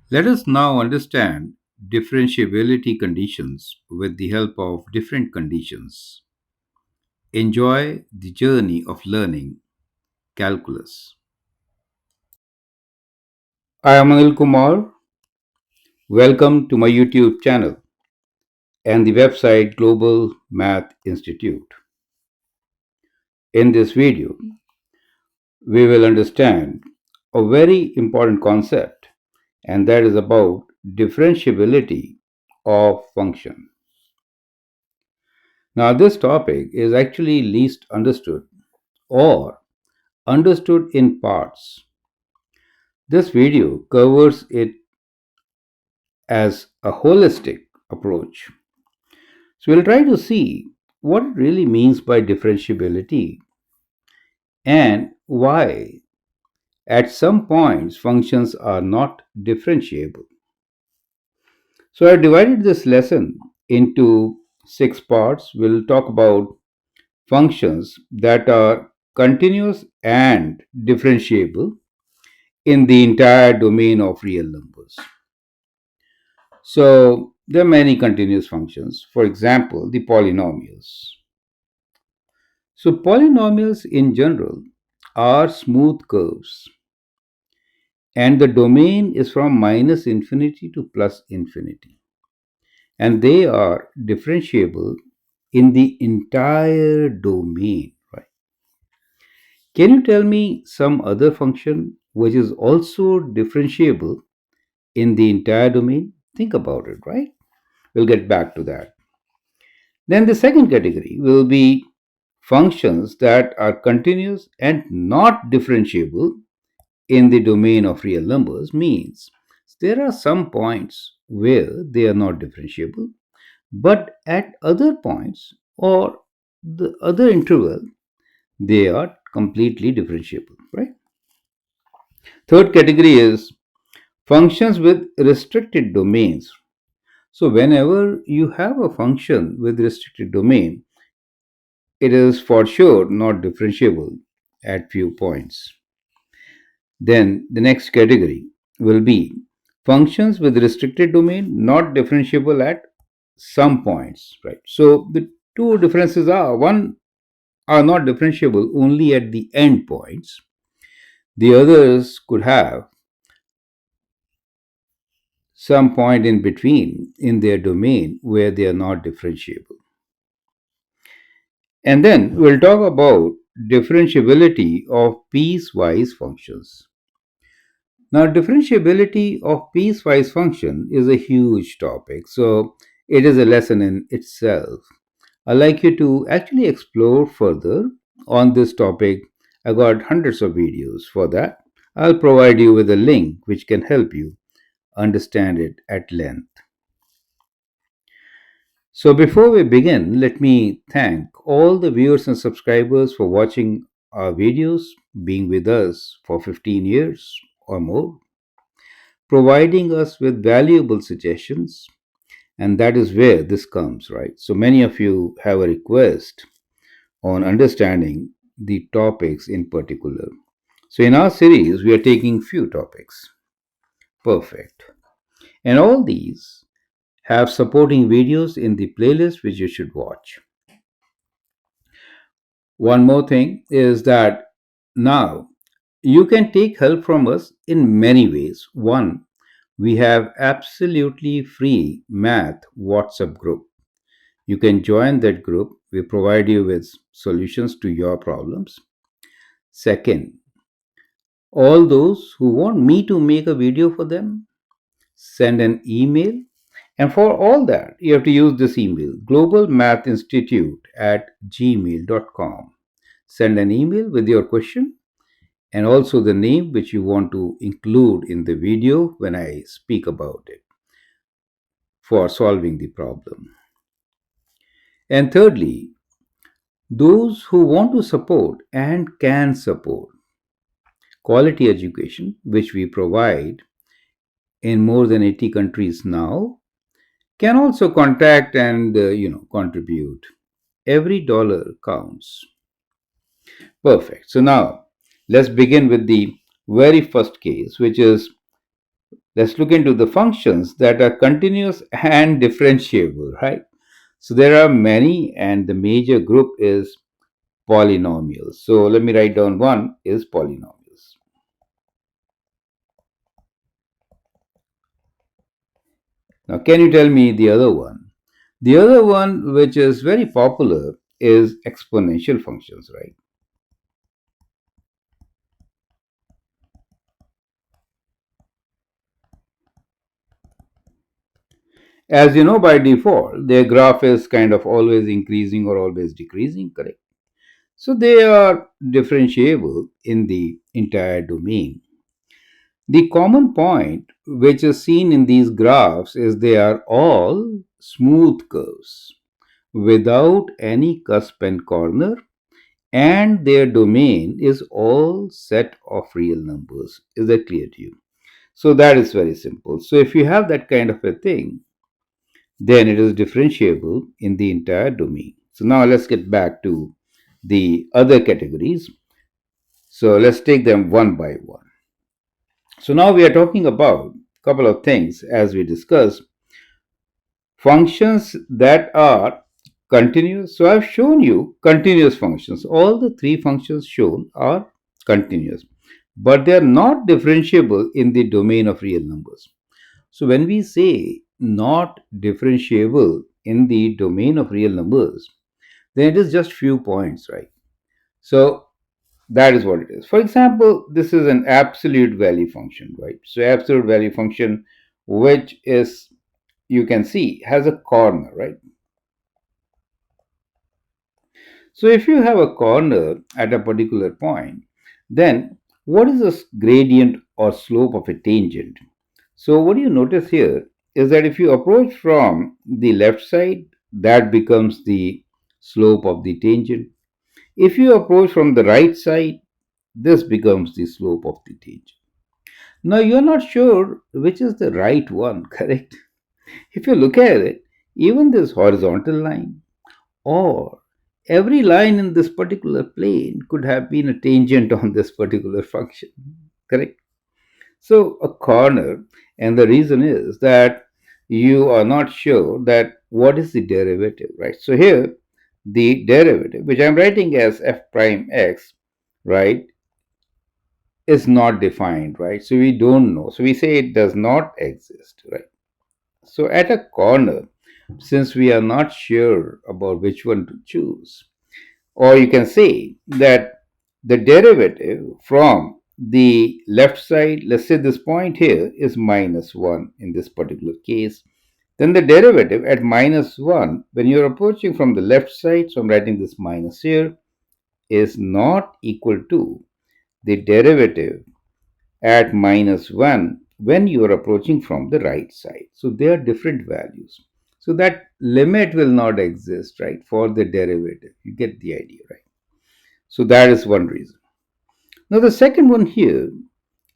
Let us now understand differentiability conditions with the help of different conditions. Enjoy the journey of learning calculus. I am Anil Kumar. Welcome to my YouTube channel and the website Global Math Institute. In this video, we will understand a very important concept, and that is about differentiability of function. Now, this topic is actually least understood or understood in parts. This video covers it as a holistic approach. So, we'll try to see what it really means by differentiability and why at some points functions are not differentiable. So, I've divided this lesson into 6 parts. We'll talk about functions that are continuous and differentiable in the entire domain of real numbers. So, there are many continuous functions. For example, the polynomials. So, polynomials in general are smooth curves, and the domain is from minus infinity to plus infinity, and they are differentiable in the entire domain, right? Can you tell me some other function which is also differentiable in the entire domain? Think about it, right? We'll get back to that. Then the second category will be functions that are continuous and not differentiable in the domain of real numbers, means there are some points where they are not differentiable, but at other points or the other interval they are completely differentiable, right? Third category is functions with restricted domains. So whenever you have a function with restricted domain, it is for sure not differentiable at few points. Then the next category will be functions with restricted domain not differentiable at some points, right? So the two differences are, one are not differentiable only at the end points. The others could have some point in between in their domain where they are not differentiable. And then we'll talk about differentiability of piecewise functions. Now, differentiability of piecewise function is a huge topic, so it is a lesson in itself. I'd like you to actually explore further on this topic. I got hundreds of videos for that. I'll provide you with a link which can help you understand it at length. So, before we begin, let me thank all the viewers and subscribers for watching our videos, being with us for 15 years or more, providing us with valuable suggestions, and that is where this comes, right? So, many of you have a request on understanding the topics in particular. So, in our series, we are taking few topics. Perfect. And all these have supporting videos in the playlist which you should watch. One more thing is that now you can take help from us in many ways. One, we have absolutely free math WhatsApp group. You can join that group. We provide you with solutions to your problems. Second, all those who want me to make a video for them, send an email. And for all that, you have to use this email, globalmathinstitute@gmail.com. Send an email with your question and also the name which you want to include in the video when I speak about it for solving the problem. And thirdly, those who want to support and can support quality education, which we provide in more than 80 countries now can also contact and contribute. Every dollar counts. Perfect. So now let's begin with the very first case, which is let's look into the functions that are continuous and differentiable, right? So there are many, and the major group is polynomials. So let me write down one is polynomials. Now, can you tell me the other one? The other one, which is very popular, is exponential functions, right? As you know, by default, their graph is kind of always increasing or always decreasing, correct? So they are differentiable in the entire domain. The common point which is seen in these graphs is they are all smooth curves without any cusp and corner, and their domain is all set of real numbers. Is that clear to you? So that is very simple. So if you have that kind of a thing, then it is differentiable in the entire domain. So now let's get back to the other categories. So let's take them one by one. So now we are talking about a couple of things as we discussed. Functions that are continuous. So I've shown you continuous functions. All the three functions shown are continuous, but they are not differentiable in the domain of real numbers. So when we say not differentiable in the domain of real numbers, then it is just few points, right? So that is what it is. For example, this is an absolute value function, right? So absolute value function, which is you can see has a corner, right? So if you have a corner at a particular point, then what is the gradient or slope of a tangent? So what you notice here is that if you approach from the left side, that becomes the slope of the tangent. If you approach from the right side, this becomes the slope of the tangent. Now you're not sure which is the right one, correct? If you look at it, even this horizontal line or every line in this particular plane could have been a tangent on this particular function, correct? So a corner, and the reason is that you are not sure that what is the derivative, right? So here the derivative, which I'm writing as f prime x, right, is not defined, right? So we don't know. So we say it does not exist, right? So at a corner, since we are not sure about which one to choose, or you can say that the derivative from the left side, let's say this point here is minus 1 in this particular case, then the derivative at minus 1, when you're approaching from the left side, so I'm writing this minus here, is not equal to the derivative at minus 1 when you are approaching from the right side. So they are different values. So that limit will not exist, right, for the derivative. You get the idea, right? So that is one reason. Now the second one here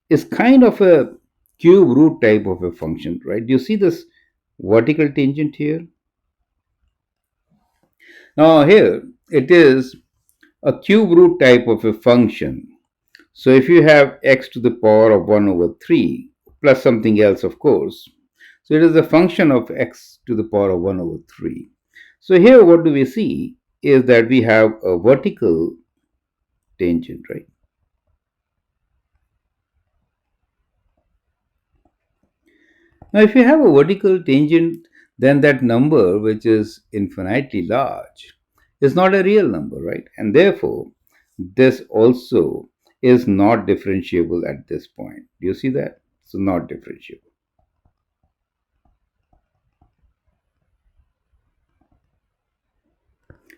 is kind of a cube root type of a function, right? Do you see this vertical tangent here? Now here it is a cube root type of a function. So if you have x to the power of 1 over 3 plus something else, of course, so it is a function of x to the power of 1 over 3. So here what do we see is that we have a vertical tangent, right? Now if you have a vertical tangent, then that number, which is infinitely large, is not a real number, right? And therefore, this also is not differentiable at this point. Do you see that? So not differentiable.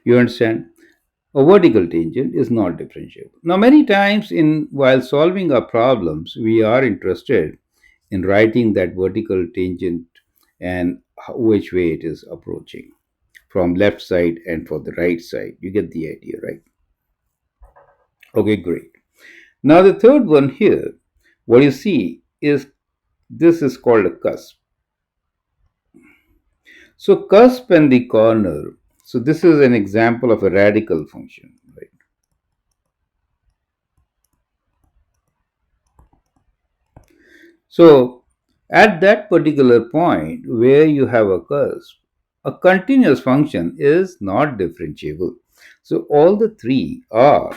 You understand? A vertical tangent is not differentiable. Now, many times in while solving our problems, we are interested in writing that vertical tangent and which way it is approaching from left side and for the right side. You get the idea, right? Okay, great. Now, the third one here, what you see is This is called a cusp. So cusp and the corner. So this is an example of a radical function, right? So at that particular point where you have a cusp, a continuous function is not differentiable. So all the three are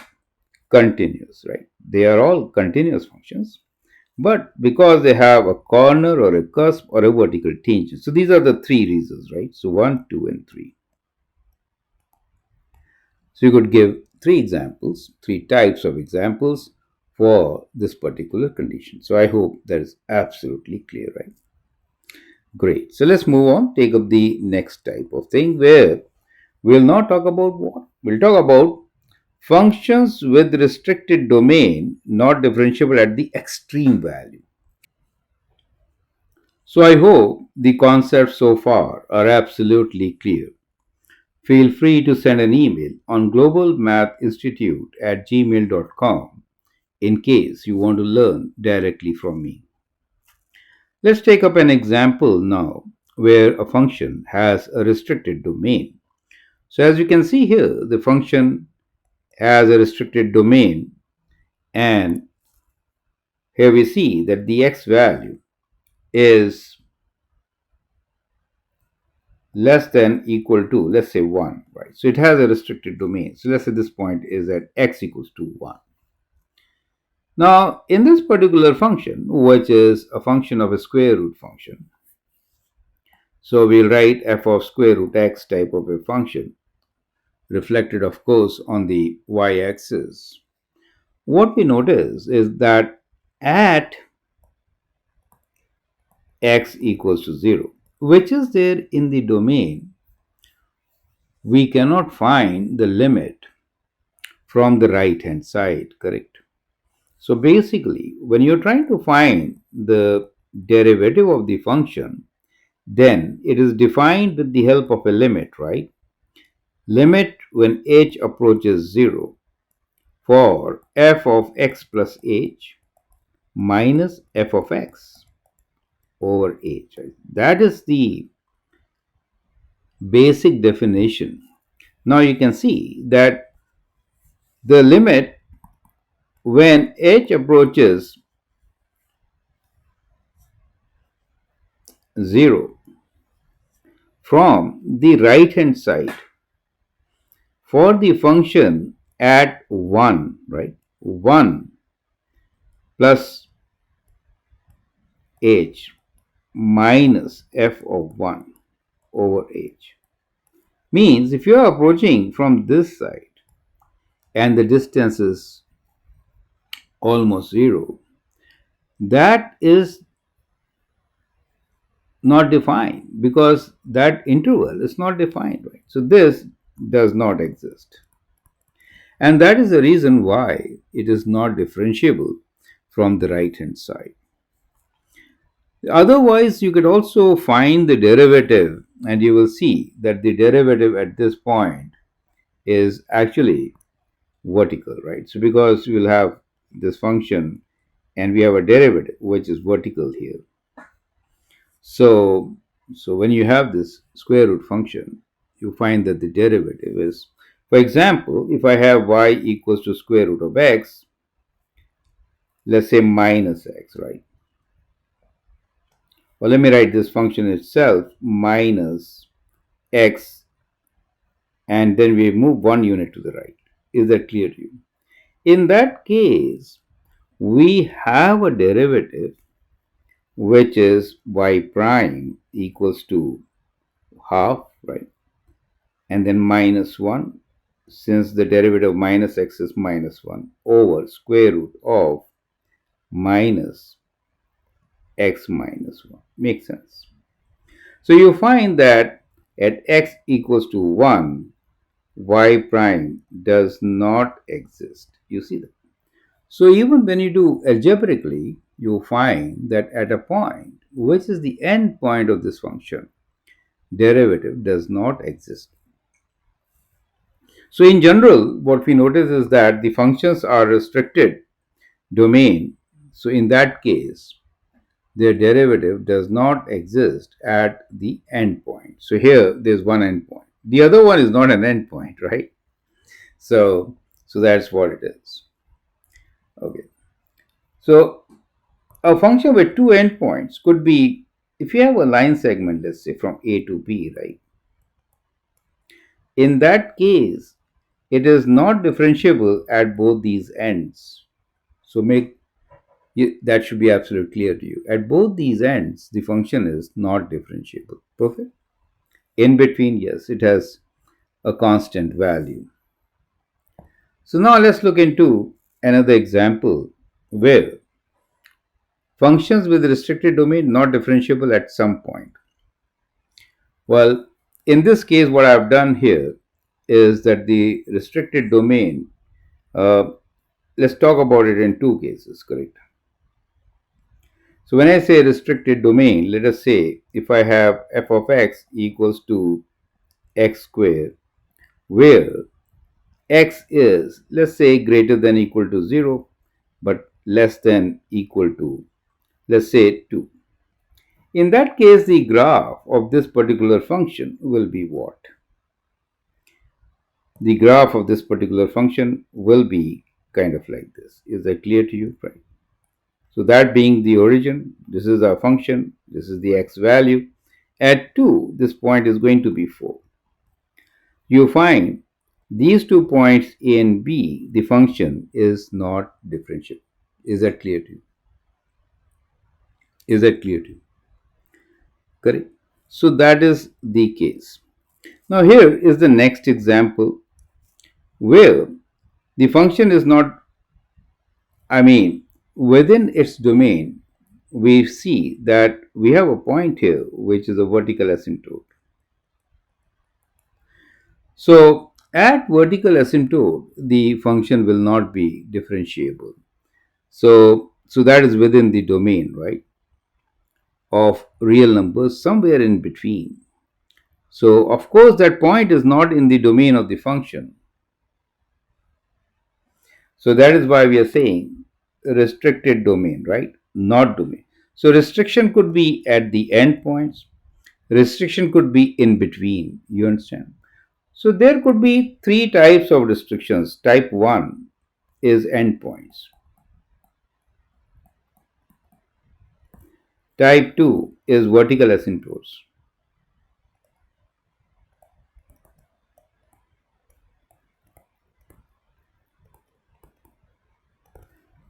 continuous, right? They are all continuous functions, but because they have a corner or a cusp or a vertical tangent. So these are the three reasons, right? So one, two, and three. So you could give three examples, three types of examples for this particular condition. So I hope that is absolutely clear, right? Great. So let's move on, take up the next type of thing where we'll not talk about what? We'll talk about functions with restricted domain not differentiable at the extreme value. So I hope the concepts so far are absolutely clear. Feel free to send an email on globalmathinstitute@gmail.com in case you want to learn directly from me. Let's take up an example now where a function has a restricted domain. So as you can see here, the function has a restricted domain, and here we see that the x value is less than equal to, let's say, 1, right? So it has a restricted domain. So let's say this point is at x equals to 1. Now, in this particular function, which is a function of a square root function, so we'll write f of square root x type of a function, reflected, of course, on the y-axis. What we notice is that at x equals to 0, which is there in the domain, we cannot find the limit from the right hand side, correct? So basically, when you're trying to find the derivative of the function, then it is defined with the help of a limit, right? Limit when h approaches 0 for f of x plus h minus f of x over h. Right? That is the basic definition. Now you can see that the limit when h approaches 0 from the right hand side for the function at 1, right? 1 plus h minus f of 1 over h means if you are approaching from this side and the distance is almost 0, that is not defined because that interval is not defined, right? So this does not exist. And that is the reason why it is not differentiable from the right hand side. Otherwise, you could also find the derivative, and you will see that the derivative at this point is actually vertical, right? So, because we will have this function and we have a derivative which is vertical here. So, when you have this square root function, you find that the derivative is, for example, if I have y equals to square root of x, let's say minus x, right? Well, let me write this function itself minus x, and then we move one unit to the right. Is that clear to you? In that case, we have a derivative which is y prime equals to half, right? And then minus 1, since the derivative of minus x is minus 1 over square root of minus x minus 1. Makes sense. So you find that at x equals to 1, y prime does not exist. You see that? So even when you do algebraically, you find that at a point, which is the end point of this function, derivative does not exist. So in general, what we notice is that the functions are restricted domain. So in that case, their derivative does not exist at the endpoint. So here there's one endpoint. The other one is not an endpoint, right? So so that's what it is. Okay. So a function with two endpoints could be, if you have a line segment, let's say from A to B, right? In that case, it is not differentiable at both these ends. So that should be absolutely clear to you. At both these ends, the function is not differentiable. Perfect. In between, yes, it has a constant value. So now let's look into another example where functions with restricted domain not differentiable at some point. Well, in this case, what I've done here is that the restricted domain, uh, let's talk about it in two cases, correct? So when I say restricted domain, let us say if I have f of x equals to x squared, where x is, let's say, greater than equal to 0, but less than equal to, let's say, 2. In that case, the graph of this particular function will be what? The graph of this particular function will be kind of like this. Is that clear to you? Right. So that being the origin, this is our function, this is the x value. At 2, this point is going to be 4. You find these 2 points A and B, the function is not differentiable. Is that clear to you? Is that clear to you? Correct. So that is the case. Now here is the next example where the function is not, within its domain, we see that we have a point here which is a vertical asymptote. So at vertical asymptote, the function will not be differentiable. So that is within the domain, right, of real numbers, somewhere in between. So of course that point is not in the domain of the function. So that is why we are saying restricted domain, right? Not domain. So restriction could be at the endpoints. Restriction could be in between. You understand? So there could be three types of restrictions. Type 1 is endpoints. Type 2 is vertical asymptotes.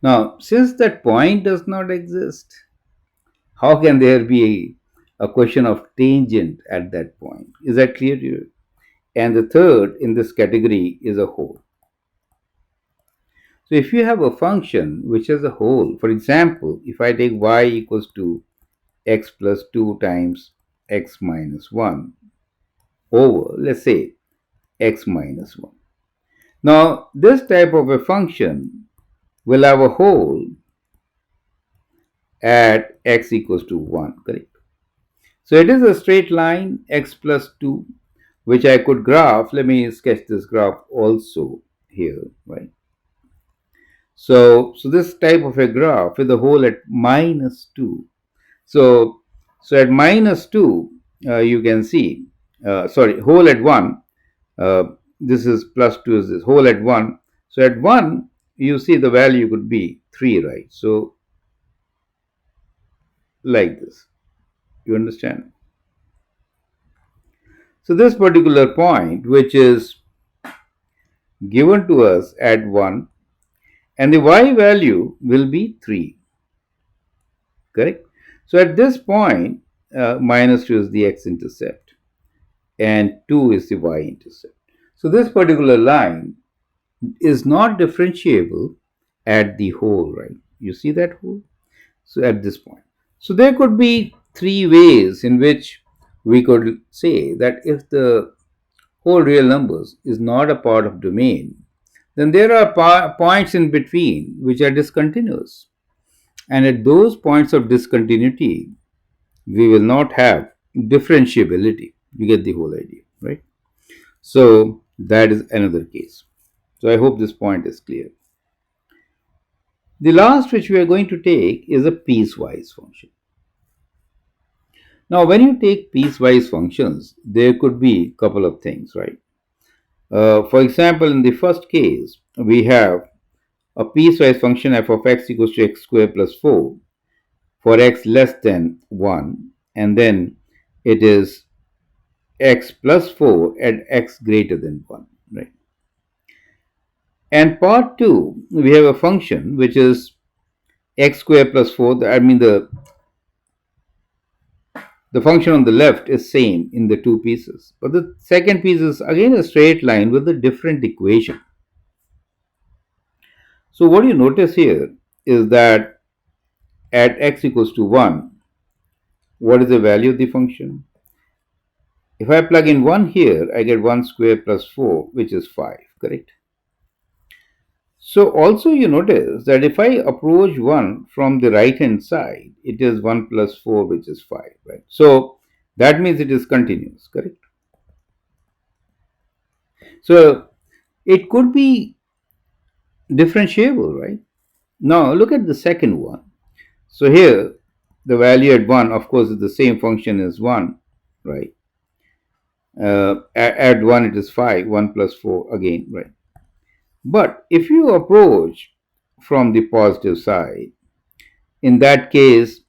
Now, since that point does not exist, how can there be a question of tangent at that point? Is that clear to you? And the third in this category is a hole. So if you have a function which has a hole, for example, if I take y equals to x plus 2 times x minus 1 over, let's say, x minus 1. Now, this type of a function will have a hole at x equals to 1, correct? So it is a straight line x plus 2, which I could graph. Let me sketch this graph also here, right? So this type of a graph with a hole at minus 2. So at minus 2, you can see, hole at 1, uh, this is plus 2 is this, hole at 1. So at 1, you see the value could be 3, right? So like this, you understand? So this particular point, which is given to us at 1, and the y value will be 3, correct? So at this point, minus 2 is the x-intercept and 2 is the y-intercept. So this particular line is not differentiable at the hole, right? You see that hole? So at this point. So there could be three ways in which we could say that if the whole real numbers is not a part of domain, then there are points in between which are discontinuous. And at those points of discontinuity, we will not have differentiability. You get the whole idea, right? So that is another case. So I hope this point is clear. The last which we are going to take is a piecewise function. Now, when you take piecewise functions, there could be a couple of things, right? For example, in the first case, we have a piecewise function f of x equals to x squared plus 4 for x less than 1, and then it is x plus 4 at x greater than 1, right? And part 2, we have a function which is x squared plus 4. I mean, the function on the left is same in the two pieces. But the second piece is again a straight line with a different equation. So what you notice here is that at x equals to 1, what is the value of the function? If I plug in 1 here, I get 1 squared plus 4, which is 5, correct? So also you notice that if I approach 1 from the right hand side, it is 1 plus 4, which is 5, right? So that means it is continuous, correct? So it could be differentiable, right? Now look at the second one. So here the value at 1, of course, is the same function as 1, right? At 1 it is 5, 1 plus 4 again, right? But if you approach from the positive side, in that case,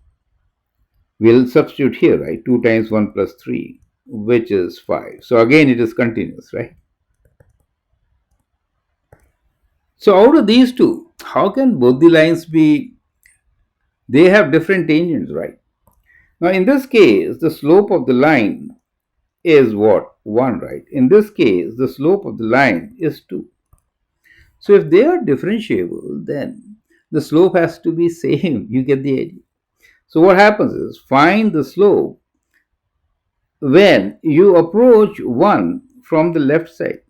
we'll substitute here, right? 2 times 1 plus 3, which is 5. So again, it is continuous, right? So out of these two, how can both the lines be, they have different tangents, right? Now in this case, the slope of the line is what? 1, right? In this case, the slope of the line is 2. So if they are differentiable, then the slope has to be same. You get the idea. So what happens is find the slope when you approach 1 from the left side.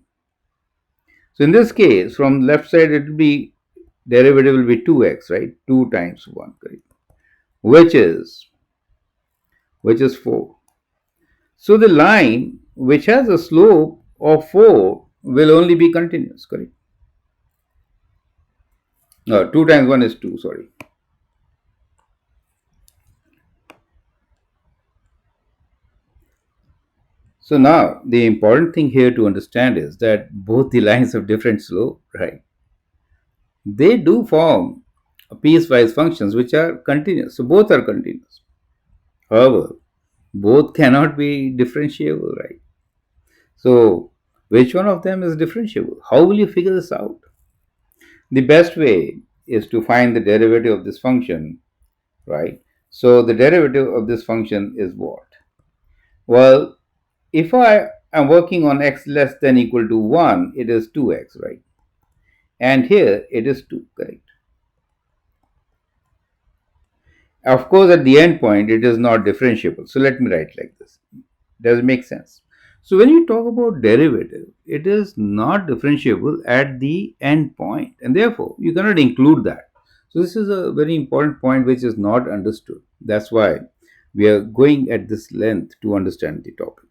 So in this case, from the left side, it will be derivative will be 2x, right? 2 times 1, correct? Which is 4. So the line which has a slope of 4 will only be continuous, correct? No, 2 times 1 is 2, sorry. So now the important thing here to understand is that both the lines have different slope, right? They do form piecewise functions which are continuous. So both are continuous. However, both cannot be differentiable, right? So which one of them is differentiable? How will you figure this out? The best way is to find the derivative of this function, right? So the derivative of this function is what? Well, if I am working on x less than equal to 1, it is 2x, right? And here it is 2, correct? Of course, at the end point, it is not differentiable. So let me write like this. Does it make sense? So when you talk about derivative, it is not differentiable at the end point, and therefore you cannot include that. So this is a very important point which is not understood. That's why we are going at this length to understand the topic.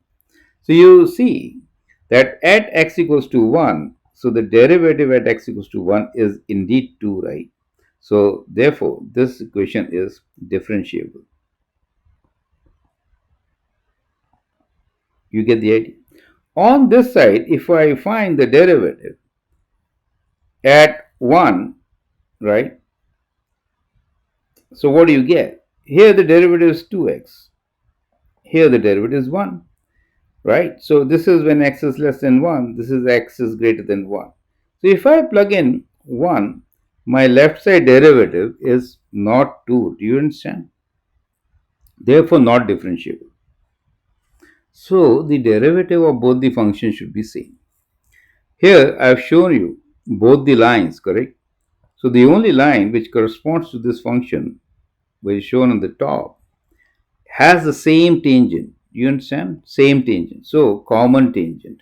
So you see that at x equals to 1, so the derivative at x equals to 1 is indeed 2, right? So therefore, this equation is differentiable. You get the idea? On this side, if I find the derivative at 1, right? So what do you get? Here the derivative is 2x. Here the derivative is 1, right? So this is when x is less than 1. This is x is greater than 1. So if I plug in 1, my left side derivative is not 2. Do you understand? Therefore not differentiable. So the derivative of both the functions should be same. Here I have shown you both the lines, correct? So the only line which corresponds to this function, which is shown on the top, has the same tangent. You understand? Same tangent. So common tangent.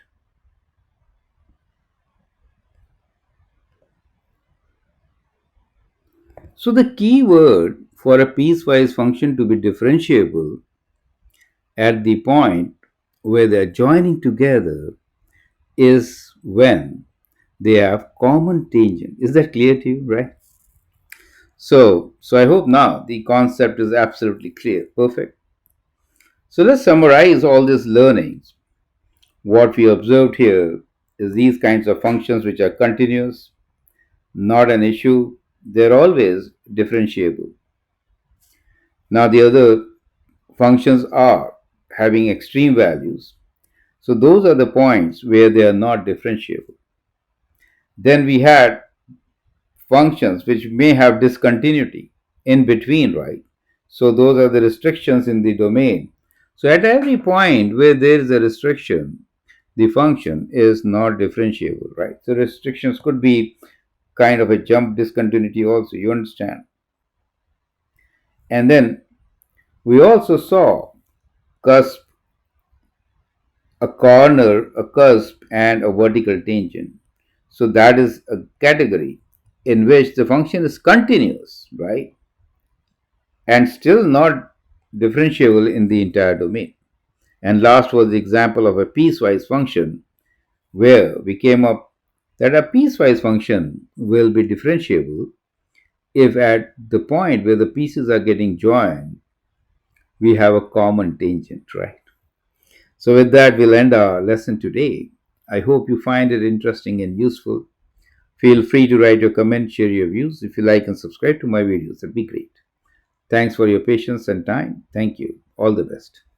So the key word for a piecewise function to be differentiable at the point where they are joining together is when they have common tangent. Is that clear to you, right? So I hope now the concept is absolutely clear. Perfect. So let's summarize all these learnings. What we observed here is these kinds of functions which are continuous, not an issue, they're always differentiable. Now, the other functions are having extreme values. So, those are the points where they are not differentiable. Then we had functions which may have discontinuity in between, right? So, those are the restrictions in the domain. So, at every point where there is a restriction, the function is not differentiable, right? So, restrictions could be kind of a jump discontinuity, also, you understand. And then we also saw cusp, a corner, a cusp, and a vertical tangent. So that is a category in which the function is continuous, right? And still not differentiable in the entire domain. And last was the example of a piecewise function where we came up that a piecewise function will be differentiable if at the point where the pieces are getting joined, we have a common tangent, right? So, with that, we'll end our lesson today. I hope you find it interesting and useful. Feel free to write your comments, share your views. If you like and subscribe to my videos, that'd be great. Thanks for your patience and time. Thank you. All the best.